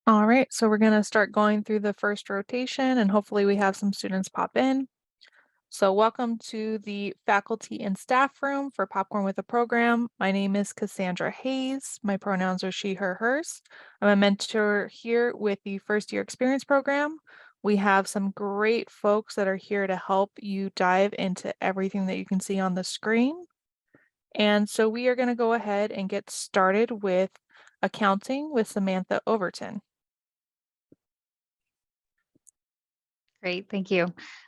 All right, so we're going to start going through the first rotation and hopefully we have some students pop in. So welcome to the faculty and staff room for Popcorn with a Program. My name is Cassandra Hayes. My pronouns are she, her, hers. I'm a mentor here with the first year experience program. We have some great folks that are here to help you dive into everything that you can see on the screen. And so we are going to go ahead and get started with accounting with Samantha Overton. Great, thank you.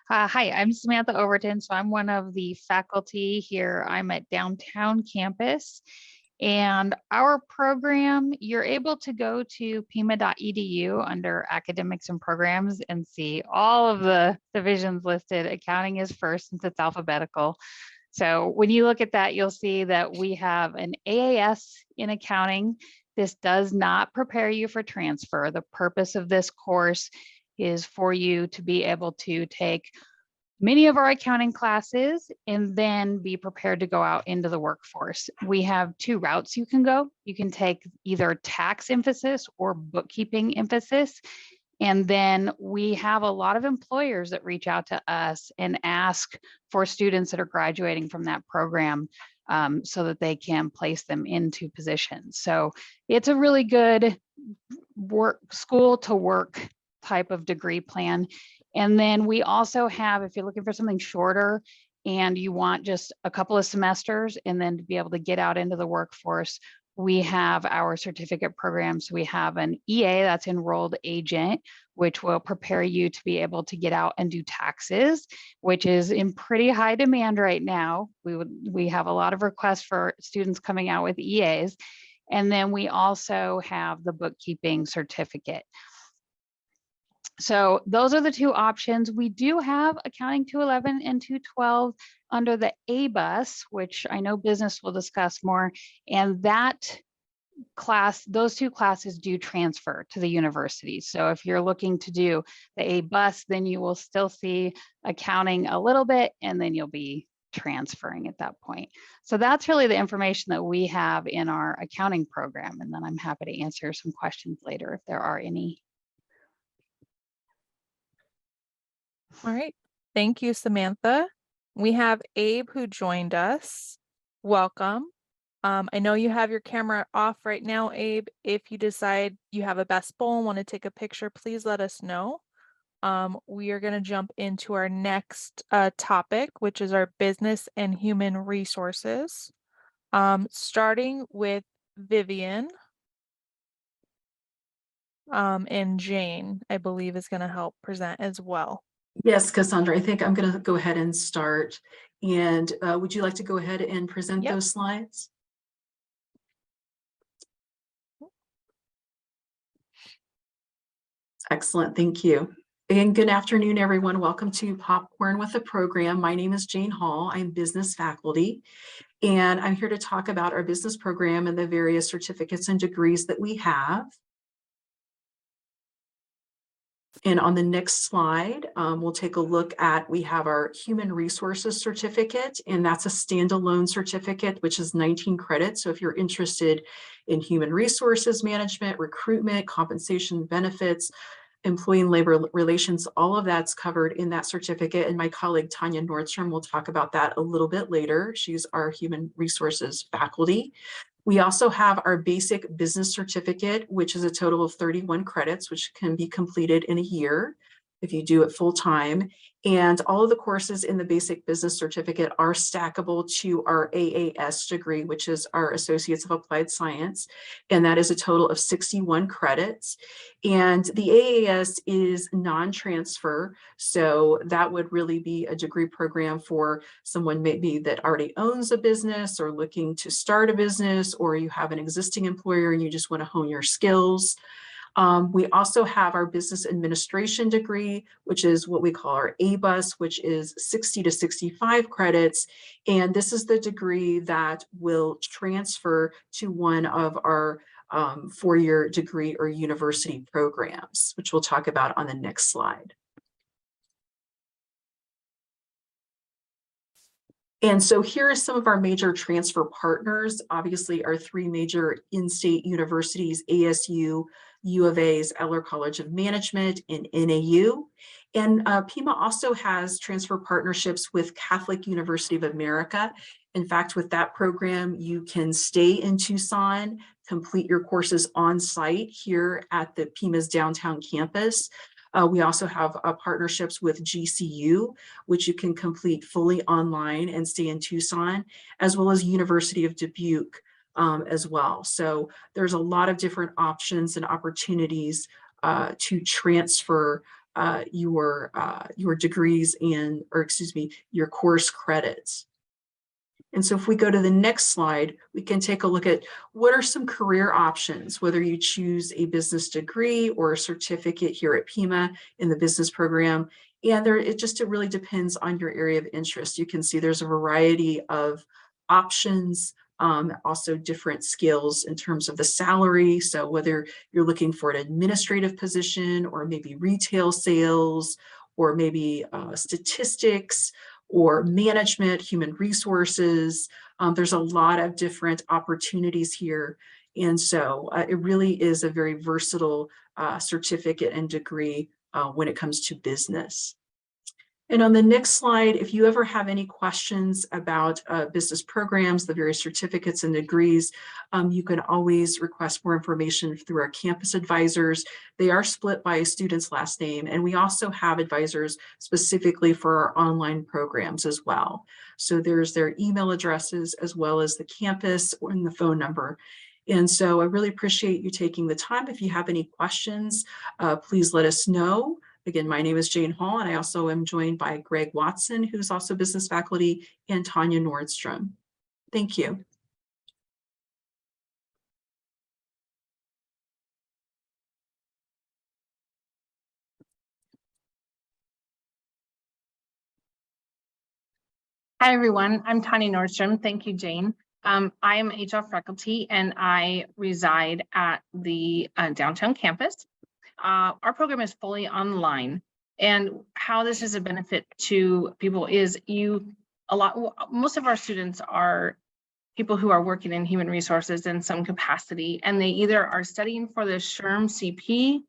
Hi, I'm Samantha Overton. So I'm one of the faculty here. I'm at downtown campus. And our program, you're able to go to pima.edu under academics and programs and see all of the divisions listed. Accounting is first since it's alphabetical. So when you look at that, you'll see that we have an AAS in accounting. This does not prepare you for transfer. The purpose of this course is for you to be able to take many of our accounting classes and then be prepared to go out into the workforce. We have two routes you can go. You can take either tax emphasis or bookkeeping emphasis. And then we have a lot of employers that reach out to us and ask for students that are graduating from that program so that they can place them into positions. So it's a really good school to work type of degree plan. And then we also have, if you're looking for something shorter and you want just a couple of semesters and then to be able to get out into the workforce, we have our certificate programs. We have an EA, that's enrolled agent, which will prepare you to be able to get out and do taxes, which is in pretty high demand right now. We have a lot of requests for students coming out with EAs. And then we also have the bookkeeping certificate. So those are the two options. We do have accounting 211 and 212 under the A bus, which I know business will discuss more. And that class, those two classes do transfer to the university. So if you're looking to do the A bus, then you will still see accounting a little bit, and then you'll be transferring at that point. So that's really the information that we have in our accounting program. And then I'm happy to answer some questions later if there are any. All right, thank you, Samantha. We have Abe who joined us. Welcome. I know you have your camera off right now, Abe. If you decide you have a best bowl and want to take a picture, please let us know. We are going to jump into our next topic, which is our business and human resources. Starting with Vivian. And Jane, I believe, is going to help present as well. Yes, Cassandra, I think I'm going to go ahead and start. And would you like to go ahead and present those slides? Excellent, thank you. And good afternoon, everyone. Welcome to Popcorn with a Program. My name is Jane Hall. I'm business faculty, and I'm here to talk about our business program and the various certificates and degrees that we have. And on the next slide, we'll take a look at, we have our human resources certificate, and that's a standalone certificate, which is 19 credits. So if you're interested in human resources management, recruitment, compensation, benefits, employee and labor relations, all of that's covered in that certificate. And my colleague, Tanya Nordstrom, will talk about that a little bit later. She's our human resources faculty. We also have our basic business certificate, which is a total of 31 credits, which can be completed in a year if you do it full time. And all of the courses in the basic business certificate are stackable to our AAS degree, which is our Associates of Applied Science. And that is a total of 61 credits. And the AAS is non-transfer. So that would really be a degree program for someone maybe that already owns a business or looking to start a business, or you have an existing employer and you just want to hone your skills. We also have our business administration degree, which is what we call our A-bus, which is 60 to 65 credits. And this is the degree that will transfer to one of our four-year degree or university programs, which we'll talk about on the next slide. And so here are some of our major transfer partners. Obviously, our three major in-state universities, ASU, U of A's Eller College of Management, and NAU. And Pima also has transfer partnerships with Catholic University of America. In fact, with that program, you can stay in Tucson, complete your courses on site here at the Pima's downtown campus. We also have partnerships with GCU, which you can complete fully online and stay in Tucson, as well as University of Dubuque as well. So there's a lot of different options and opportunities to transfer your degrees your course credits. And so if we go to the next slide, we can take a look at what are some career options, whether you choose a business degree or a certificate here at Pima in the business program. And it really depends on your area of interest. You can see there's a variety of options, also different skills in terms of the salary. So whether you're looking for an administrative position or maybe retail sales or maybe statistics or management, human resources, there's a lot of different opportunities here. And so it really is a very versatile certificate and degree when it comes to business. And on the next slide, if you ever have any questions about business programs, the various certificates and degrees, you can always request more information through our campus advisors. They are split by a student's last name, and we also have advisors specifically for our online programs as well. So there's their email addresses as well as the campus and the phone number. And so I really appreciate you taking the time. If you have any questions, please let us know. Again, my name is Jane Hall, and I also am joined by Greg Watson, who's also business faculty, and Tanya Nordstrom. Thank you. Hi, everyone. I'm Tanya Nordstrom. Thank you, Jane. I am HR faculty, and I reside at the downtown campus. Our program is fully online, and how this is a benefit to people is most of our students are people who are working in human resources in some capacity, and they either are studying for the SHRM CP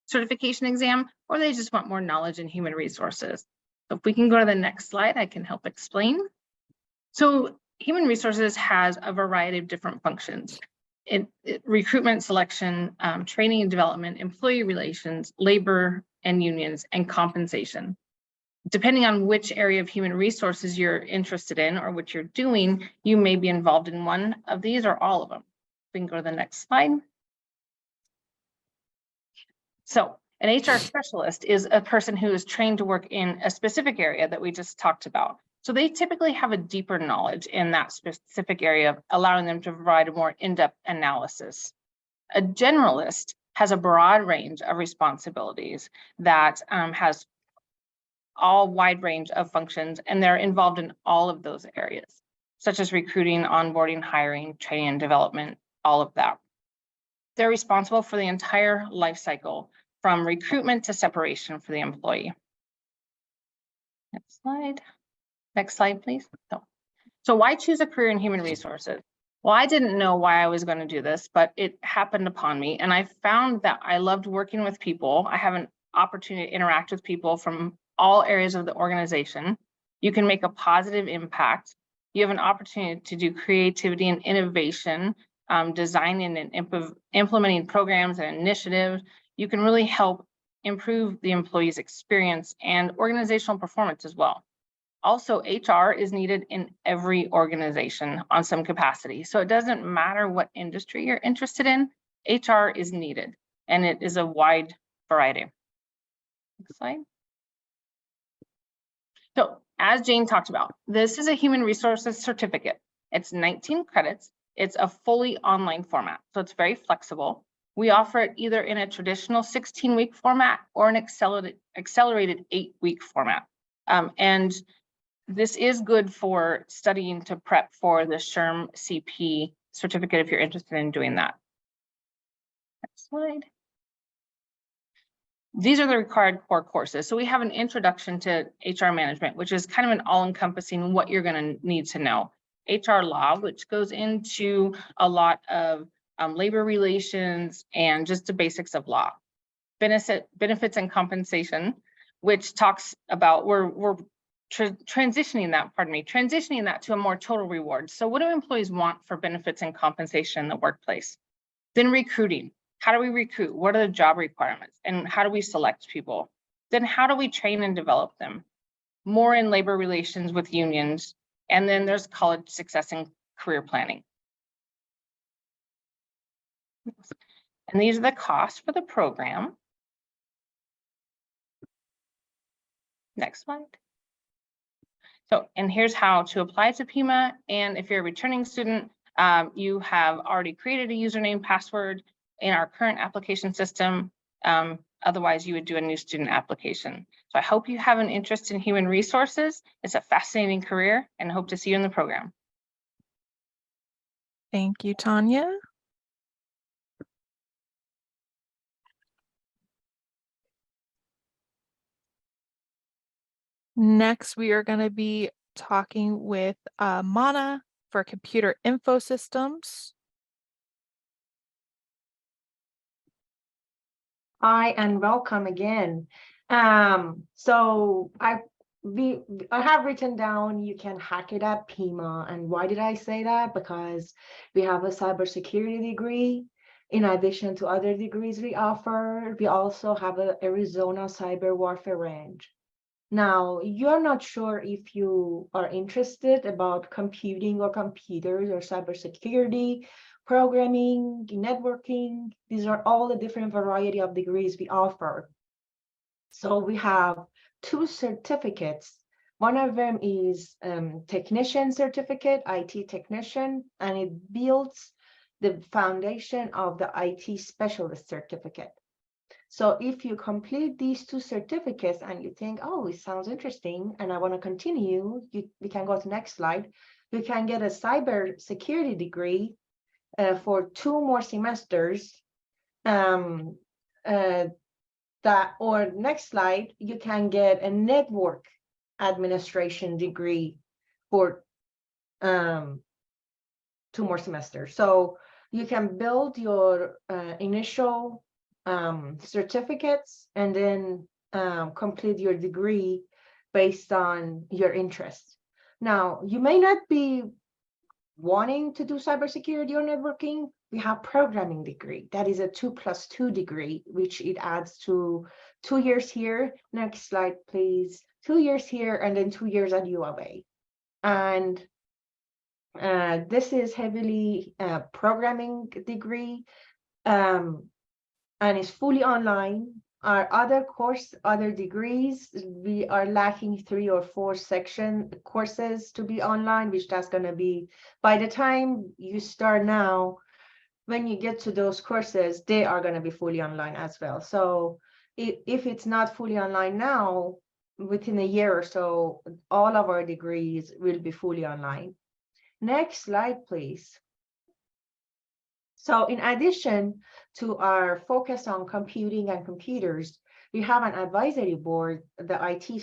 certification exam, or they just want more knowledge in human resources. So if we can go to the next slide, I can help explain. So human resources has a variety of different functions. Recruitment, selection, training and development, employee relations, labor and unions, and compensation. Depending on which area of human resources you're interested in or what you're doing, you may be involved in one of these or all of them. We can go to the next slide. So an HR specialist is a person who is trained to work in a specific area that we just talked about. So they typically have a deeper knowledge in that specific area, allowing them to provide a more in-depth analysis. A generalist has a broad range of responsibilities that has all wide range of functions, and they're involved in all of those areas, such as recruiting, onboarding, hiring, training and development, all of that. They're responsible for the entire life cycle, from recruitment to separation for the employee. Next slide. Next slide, please. So why choose a career in human resources? Well, I didn't know why I was going to do this, but it happened upon me. And I found that I loved working with people. I have an opportunity to interact with people from all areas of the organization. You can make a positive impact. You have an opportunity to do creativity and innovation, designing and implementing programs and initiatives. You can really help improve the employee's experience and organizational performance as well. Also, HR is needed in every organization on some capacity. So it doesn't matter what industry you're interested in, HR is needed, and it is a wide variety. Next slide. So as Jane talked about, this is a human resources certificate. It's 19 credits. It's a fully online format, so it's very flexible. We offer it either in a traditional 16-week format or an accelerated 8-week format. And this is good for studying to prep for the SHRM CP certificate if you're interested in doing that. Next slide. These are the required core courses. So we have an introduction to HR management, which is kind of an all-encompassing what you're going to need to know. HR law, which goes into a lot of labor relations, and just the basics of law. Benefits and compensation, which talks about we're transitioning that to a more total reward. So what do employees want for benefits and compensation in the workplace? Then recruiting. How do we recruit? What are the job requirements? And how do we select people? Then how do we train and develop them? More in labor relations with unions. And then there's college success and career planning. And these are the costs for the program. Next slide. So, and here's how to apply to Pima. And if you're a returning student, you have already created a username, password in our current application system. Otherwise, you would do a new student application. So I hope you have an interest in human resources. It's a fascinating career, and hope to see you in the program. Thank you, Tanya. Next, we are going to be talking with Mana for computer info systems. Hi, and welcome again. So I have written down you can hack it at Pima. And why did I say that? Because we have a cybersecurity degree. In addition to other degrees we offer, we also have an Arizona cyber warfare range. Now, you're not sure if you are interested about computing or computers or cybersecurity, programming, networking. These are all the different variety of degrees we offer. So we have 2 certificates. One of them is technician certificate, IT technician, and it builds the foundation of the IT specialist certificate. So if you complete these 2 certificates and you think, oh, it sounds interesting and I want to continue, we can go to the next slide. You can get a cybersecurity degree for 2 more semesters. Or next slide, you can get a network administration degree for 2 more semesters. So you can build your initial certificates and then complete your degree based on your interest. Now, you may not be wanting to do cybersecurity or networking. We have programming degree. That is a 2+2 degree, which it adds to 2 years here. Next slide, please. 2 years here and then 2 years at U of A. And this is heavily programming degree. And it's fully online. Our other degrees, we are lacking 3 or 4 section courses to be online, which that's going to be by the time you start now. When you get to those courses, they are going to be fully online as well. So if it's not fully online now, within a year or so, all of our degrees will be fully online. Next slide, please. So in addition to our focus on computing and computers, we have an advisory board, the IT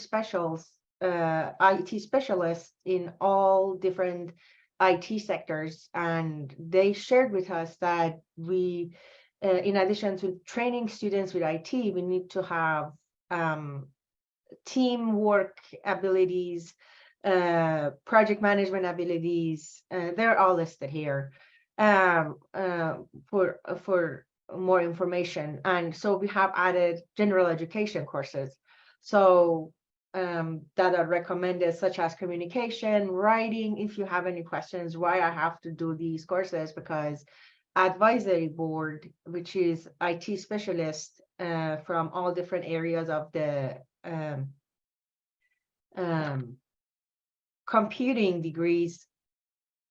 specialists in all different IT sectors. And they shared with us that we, in addition to training students with IT, we need to have teamwork abilities, project management abilities. They're all listed here. For more information. And so we have added general education courses so that are recommended, such as communication, writing. If you have any questions why I have to do these courses, because advisory board, which is IT specialists from all different areas of the computing degrees,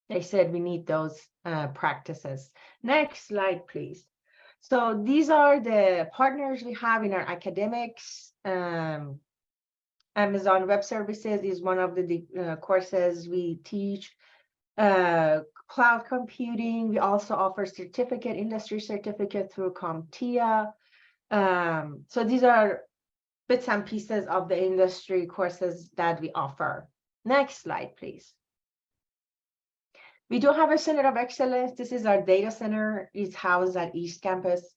they said we need those practices. Next slide, please. So these are the partners we have in our academics. Amazon Web Services is one of the courses we teach. Cloud computing, we also offer certificate, industry certificate through CompTIA. So these are bits and pieces of the industry courses that we offer. Next slide, please. We do have a center of excellence. This is our data center. It's housed at East Campus.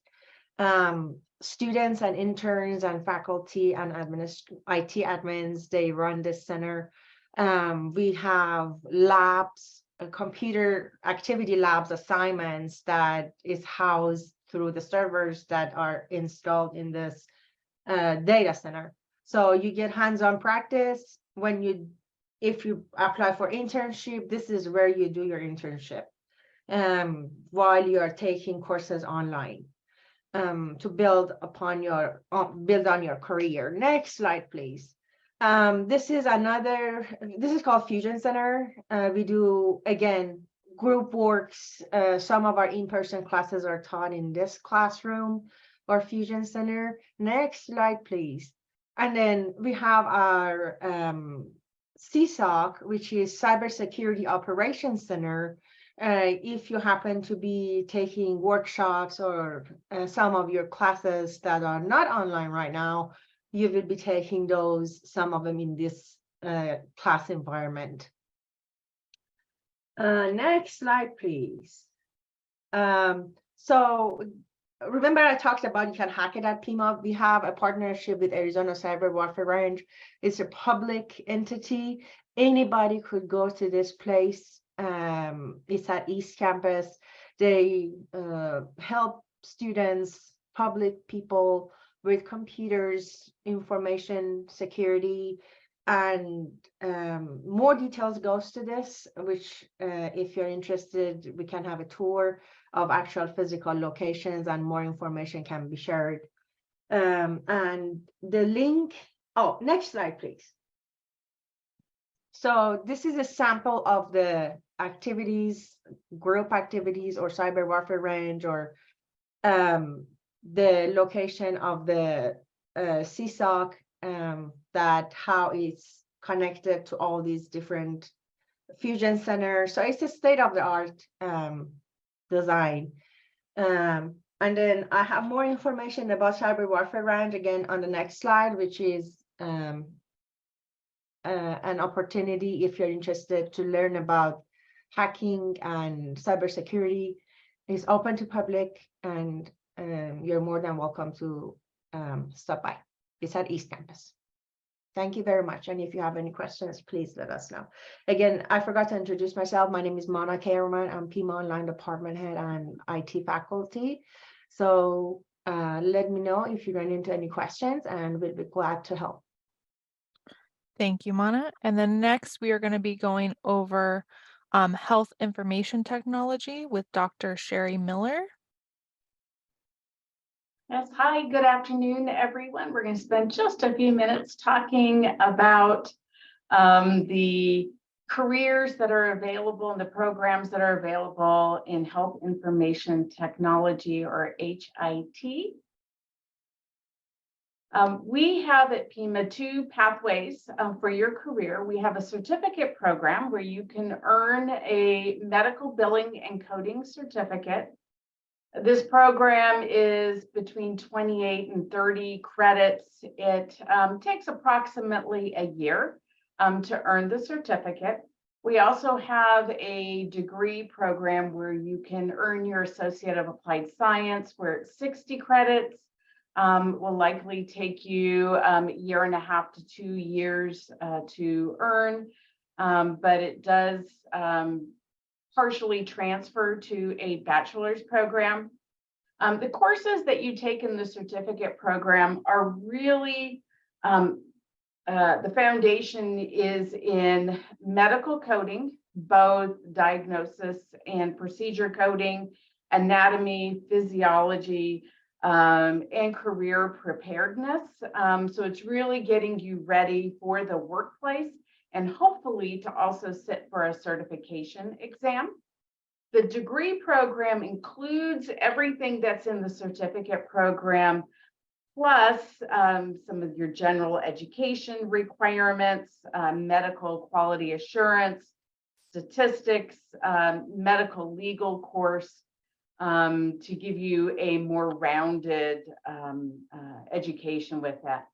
Students and interns and faculty and IT admins, they run this center. We have labs, computer activity labs assignments that is housed through the servers that are installed in this data center. So you get hands-on practice if you apply for internship. This is where you do your internship while you are taking courses online to build on your career. Next slide, please. This is called Fusion Center. We do, again, group works. Some of our in-person classes are taught in this classroom or Fusion Center. Next slide, please. And then we have our CSOC, which is Cybersecurity Operations Center. If you happen to be taking workshops or some of your classes that are not online right now, you will be taking some of them in this class environment. Next slide, please. So remember I talked about you can hack it at Pima. We have a partnership with Arizona Cyber Warfare Range. It's a public entity. Anybody could go to this place. It's at East Campus. They help students, public people with computers, information security, and more details goes to this, which if you're interested, we can have a tour of actual physical locations and more information can be shared. And the link, next slide, please. So this is a sample of the activities, group activities or cyber warfare range, or the location of the CSOC, that how it's connected to all these different fusion centers. So it's a state-of-the-art design. And then I have more information about cyber warfare range again on the next slide, which is an opportunity if you're interested to learn about hacking and cybersecurity. It's open to public, and you're more than welcome to stop by. It's at East Campus. Thank you very much. And if you have any questions, please let us know. Again, I forgot to introduce myself. My name is Mona Kairman. I'm Pima Online Department Head and IT faculty. So let me know if you run into any questions, and we'll be glad to help. Thank you, Mona. And then next, we are going to be going over health information technology with Dr. Sherry Miller. Yes, hi, good afternoon, everyone. We're going to spend just a few minutes talking about the careers that are available and the programs that are available in health information technology, or HIT. We have at Pima two pathways for your career. We have a certificate program where you can earn a medical billing and coding certificate. This program is between 28 and 30 credits. It takes approximately a year to earn the certificate. We also have a degree program where you can earn your Associate of Applied Science, where it's 60 credits. Will likely take you a year and a half to 2 years to earn, but it does partially transfer to a bachelor's program. The courses that you take in the certificate program are really, the foundation is in medical coding, both diagnosis and procedure coding, anatomy, physiology, and career preparedness. So it's really getting you ready for the workplace, and hopefully to also sit for a certification exam. The degree program includes everything that's in the certificate program, plus some of your general education requirements, medical quality assurance, statistics, medical legal course, to give you a more rounded education with that.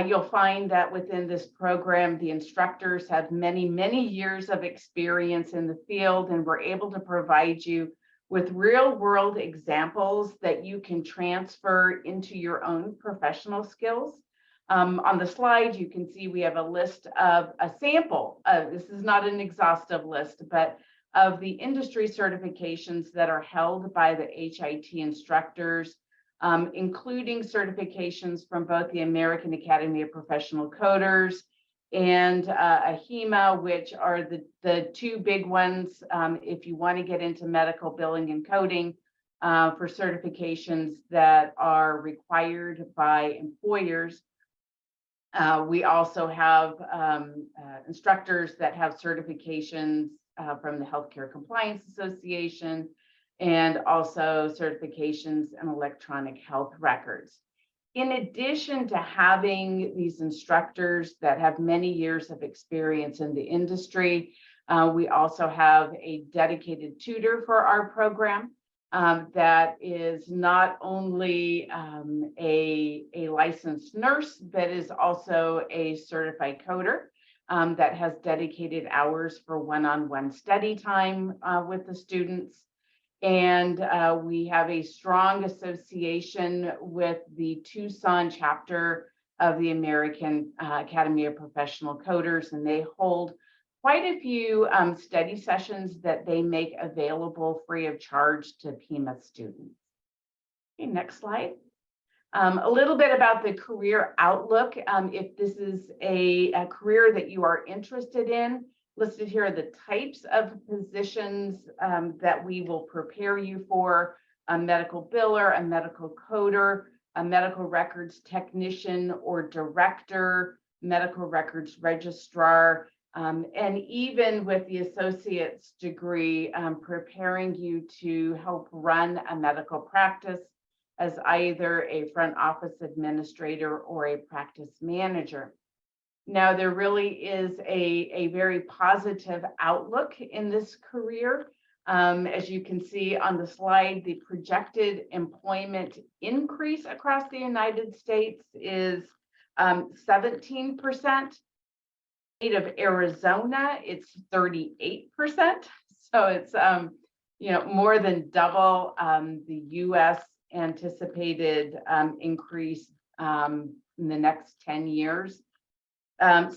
You'll find that within this program, the instructors have many, many years of experience in the field, and we're able to provide you with real world examples that you can transfer into your own professional skills. On the slide, you can see we have a list of a sample. This is not an exhaustive list, but of the industry certifications that are held by the HIT instructors, including certifications from both the American Academy of Professional Coders and AHIMA, which are the two big ones if you want to get into medical billing and coding for certifications that are required by employers. We also have instructors that have certifications from the Healthcare Compliance Association, and also certifications in electronic health records. In addition to having these instructors that have many years of experience in the industry, we also have a dedicated tutor for our program that is not only a licensed nurse, but is also a certified coder that has dedicated hours for one-on-one study time with the students. And we have a strong association with the Tucson chapter of the American Academy of Professional Coders, and they hold quite a few study sessions that they make available free of charge to Pima students. Okay, next slide. A little bit about the career outlook. If this is a career that you are interested in, listed here are the types of positions that we will prepare you for: a medical biller, a medical coder, a medical records technician or director, medical records registrar, and even with the associate's degree, preparing you to help run a medical practice as either a front office administrator or a practice manager. Now, there really is a very positive outlook in this career. As you can see on the slide, the projected employment increase across the United States is 17%. State of Arizona, it's 38%. So it's more than double the U.S. anticipated increase in the next 10 years.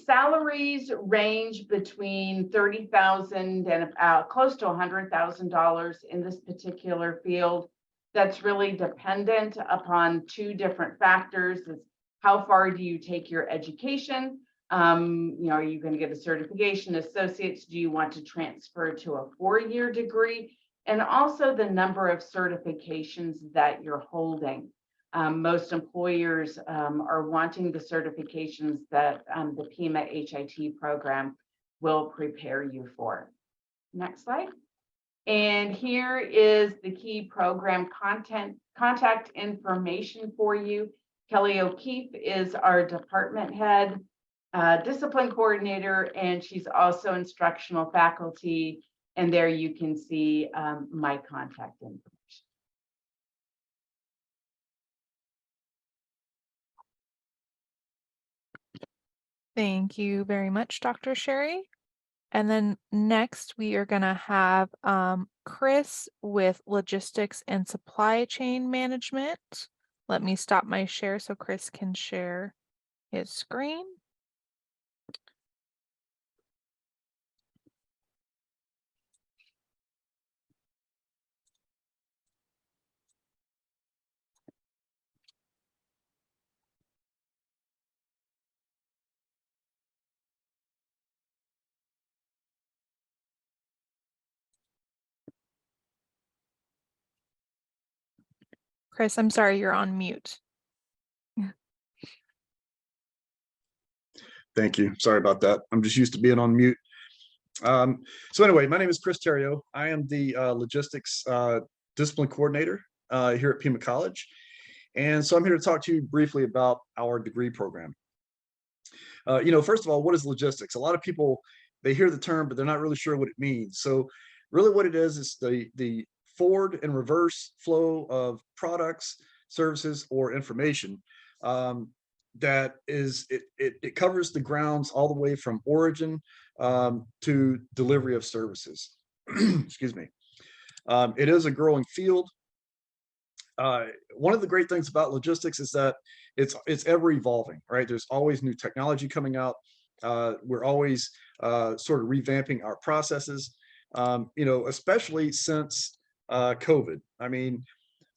Salaries range between $30,000 and close to $100,000 in this particular field. That's really dependent upon two different factors: is how far do you take your education? Are you going to get a certification, associates? Do you want to transfer to a 4-year degree? And also the number of certifications that you're holding. Most employers are wanting the certifications that the Pima HIT program will prepare you for. Next slide. And here is the key program contact information for you. Kelly O'Keefe is our department head, discipline coordinator, and she's also instructional faculty. And there you can see my contact information. Thank you very much, Dr. Sherry. And then next we are going to have Chris with logistics and supply chain management. Let me stop my share so Chris can share his screen. Chris, I'm sorry, you're on mute. Thank you. Sorry about that. I'm just used to being on mute. So anyway, my name is Chris Terrio. I am the logistics discipline coordinator here at Pima College. And so I'm here to talk to you briefly about our degree program. First of all, what is logistics? A lot of people, they hear the term, but they're not really sure what it means. So really what it is the forward and reverse flow of products, services, or information that is, it covers the grounds all the way from origin to delivery of services. Excuse me. It is a growing field. One of the great things about logistics is that it's ever evolving, right? There's always new technology coming out. We're always sort of revamping our processes, especially since COVID. I mean,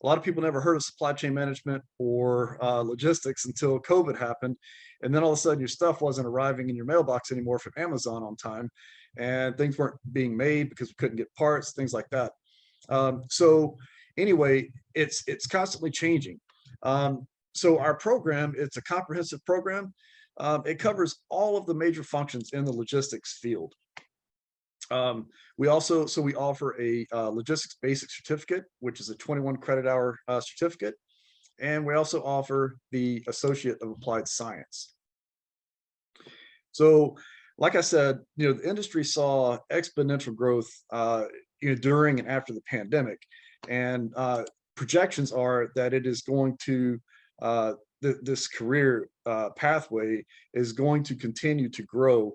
a lot of people never heard of supply chain management or logistics until COVID happened. And then all of a sudden your stuff wasn't arriving in your mailbox anymore from Amazon on time, and things weren't being made because we couldn't get parts, things like that. So anyway, it's constantly changing. So our program, it's a comprehensive program. It covers all of the major functions in the logistics field. We offer a logistics basic certificate, which is a 21 credit hour certificate. And we also offer the Associate of Applied Science. So like I said, the industry saw exponential growth during and after the pandemic. And projections are that it is going to, this career pathway is going to continue to grow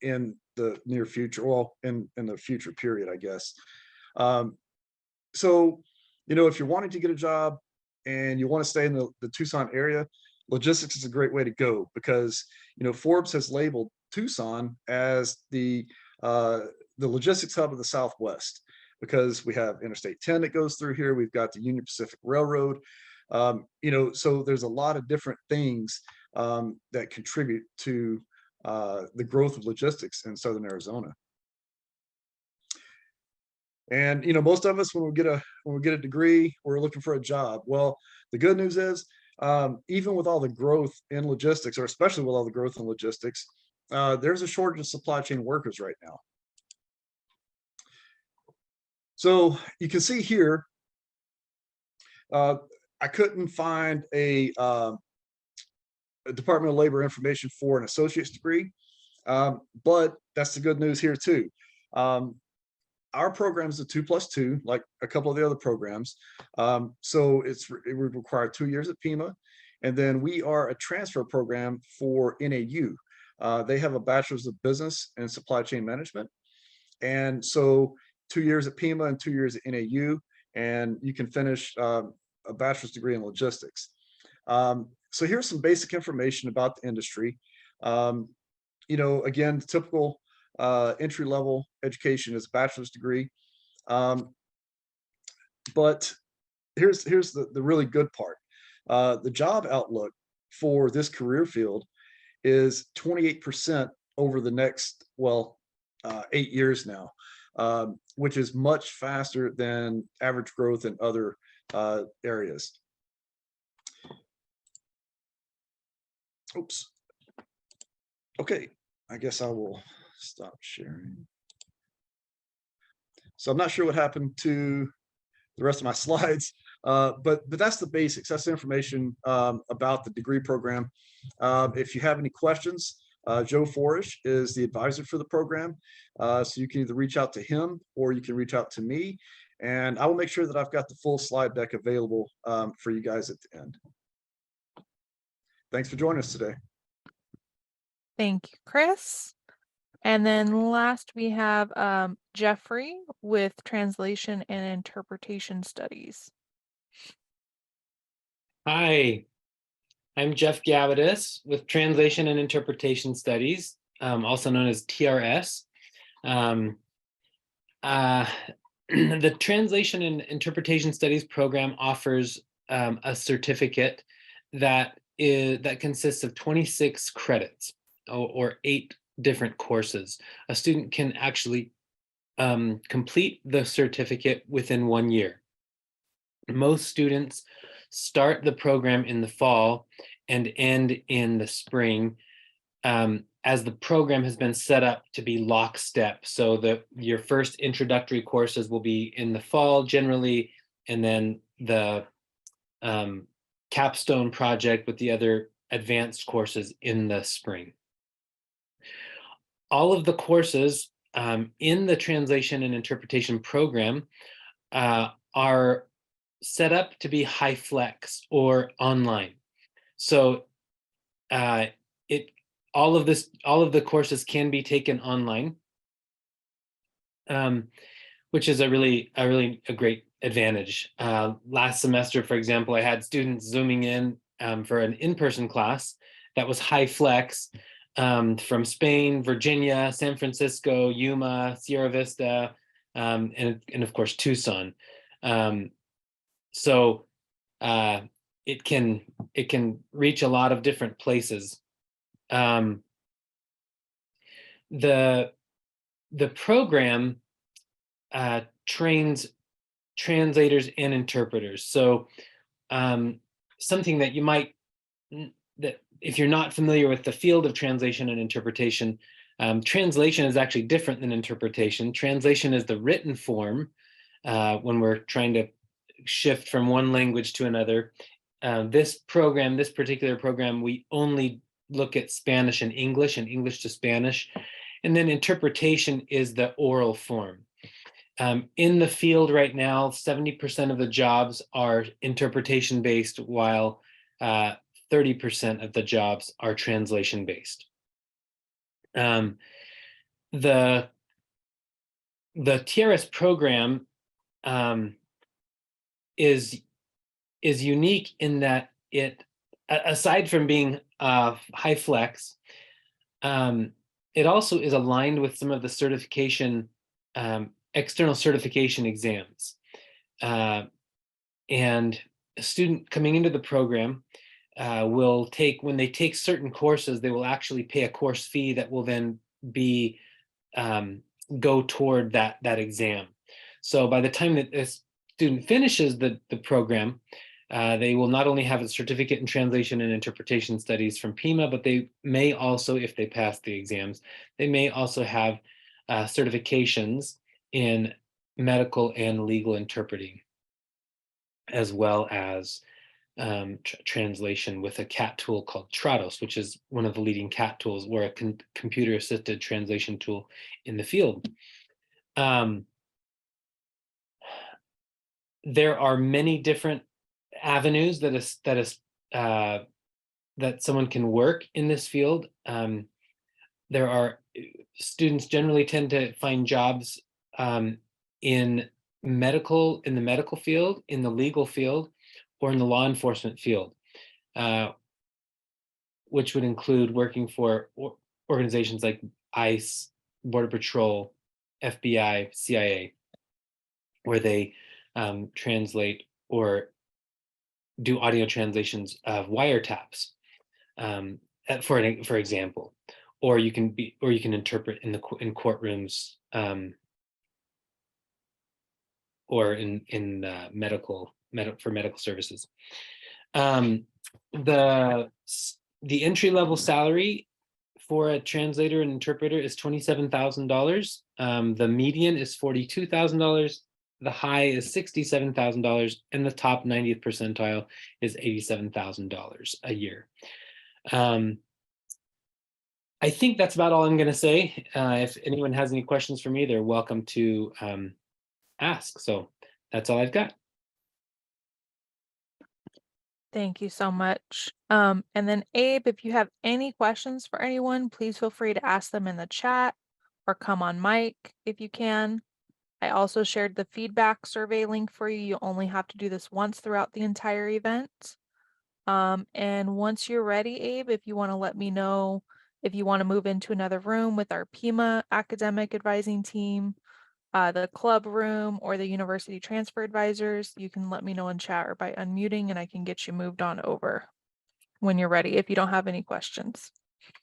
in the near future, well, in the future period, I guess. So, if you're wanting to get a job and you want to stay in the Tucson area, logistics is a great way to go, because, Forbes has labeled Tucson as the logistics hub of the Southwest, because we have Interstate 10 that goes through here. We've got the Union Pacific Railroad. So there's a lot of different things that contribute to the growth of logistics in Southern Arizona. And most of us, when we get a degree, we're looking for a job. Well, the good news is, even with all the growth in logistics, or especially with all the growth in logistics, there's a shortage of supply chain workers right now. So you can see here, I couldn't find a Department of Labor information for an associate's degree, but that's the good news here too. Our program is a 2+2, like a couple of the other programs. So it would require 2 years at Pima, and then we are a transfer program for NAU. They have a bachelor's of business and supply chain management, and so 2 years at Pima and 2 years at NAU, and you can finish a bachelor's degree in logistics. So here's some basic information about the industry. Again, the typical entry-level education is a bachelor's degree. But here's the really good part. The job outlook for this career field is 28% over the next, 8 years now, which is much faster than average growth in other areas. Oops. Okay, I guess I will stop sharing. So I'm not sure what happened to the rest of my slides, but that's the basics. That's the information about the degree program. If you have any questions, Joe Forish is the advisor for the program. So you can either reach out to him or you can reach out to me, and I will make sure that I've got the full slide deck available for you guys at the end. Thanks for joining us today. Thank you, Chris. And then last we have Jeffrey with Translation and Interpretation Studies. Hi, I'm Jeff Gavidas with Translation and Interpretation Studies, also known as TRS. The Translation and Interpretation Studies program offers a certificate that consists of 26 credits or 8 different courses. A student can actually complete the certificate within 1 year. Most students start the program in the fall and end in the spring, as the program has been set up to be lockstep. So your first introductory courses will be in the fall generally, and then the capstone project with the other advanced courses in the spring. All of the courses in the Translation and Interpretation program are set up to be high flex or online. So all of the courses can be taken online, which is a really great advantage. Last semester, for example, I had students zooming in for an in-person class that was high flex from Spain, Virginia, San Francisco, Yuma, Sierra Vista, and of course Tucson. So it can reach a lot of different places. The program trains translators and interpreters. So something that you might, that if you're not familiar with the field of translation and interpretation, translation is actually different than interpretation. Translation is the written form when we're trying to shift from one language to another. This particular program, we only look at Spanish and English to Spanish. And then interpretation is the oral form. In the field right now, 70% of the jobs are interpretation based, while 30% of the jobs are translation based. The TRS program is unique in that it, aside from being high flex, it also is aligned with some of the certification, external certification exams. And a student coming into the program will take, when they take certain courses, they will actually pay a course fee that will then be go toward that exam. So by the time that this student finishes the program, they will not only have a certificate in translation and interpretation studies from Pima, but they may also, if they pass the exams, they may also have certifications in medical and legal interpreting, as well as translation with a CAT tool called Trados, which is one of the leading CAT tools, or a computer-assisted translation tool in the field. There are many different avenues that someone can work in this field. There are students generally tend to find jobs in the medical field, in the legal field, or in the law enforcement field, which would include working for organizations like ICE, Border Patrol, FBI, CIA, where they translate or do audio translations of wiretaps, for example, or you can interpret in courtrooms, or in medical services. The entry-level salary for a translator and interpreter is $27,000. The median is $42,000. The high is $67,000, and the top 90th percentile is $87,000 a year. I think that's about all I'm going to say. If anyone has any questions for me, they're welcome to ask. So that's all I've got. Thank you so much. And then Abe, if you have any questions for anyone, please feel free to ask them in the chat or come on mic if you can. I also shared the feedback survey link for you. You only have to do this once throughout the entire event. And once you're ready, Abe, if you want to let me know if you want to move into another room with our Pima academic advising team, the club room, or the university transfer advisors, you can let me know in chat or by unmuting, and I can get you moved on over when you're ready if you don't have any questions.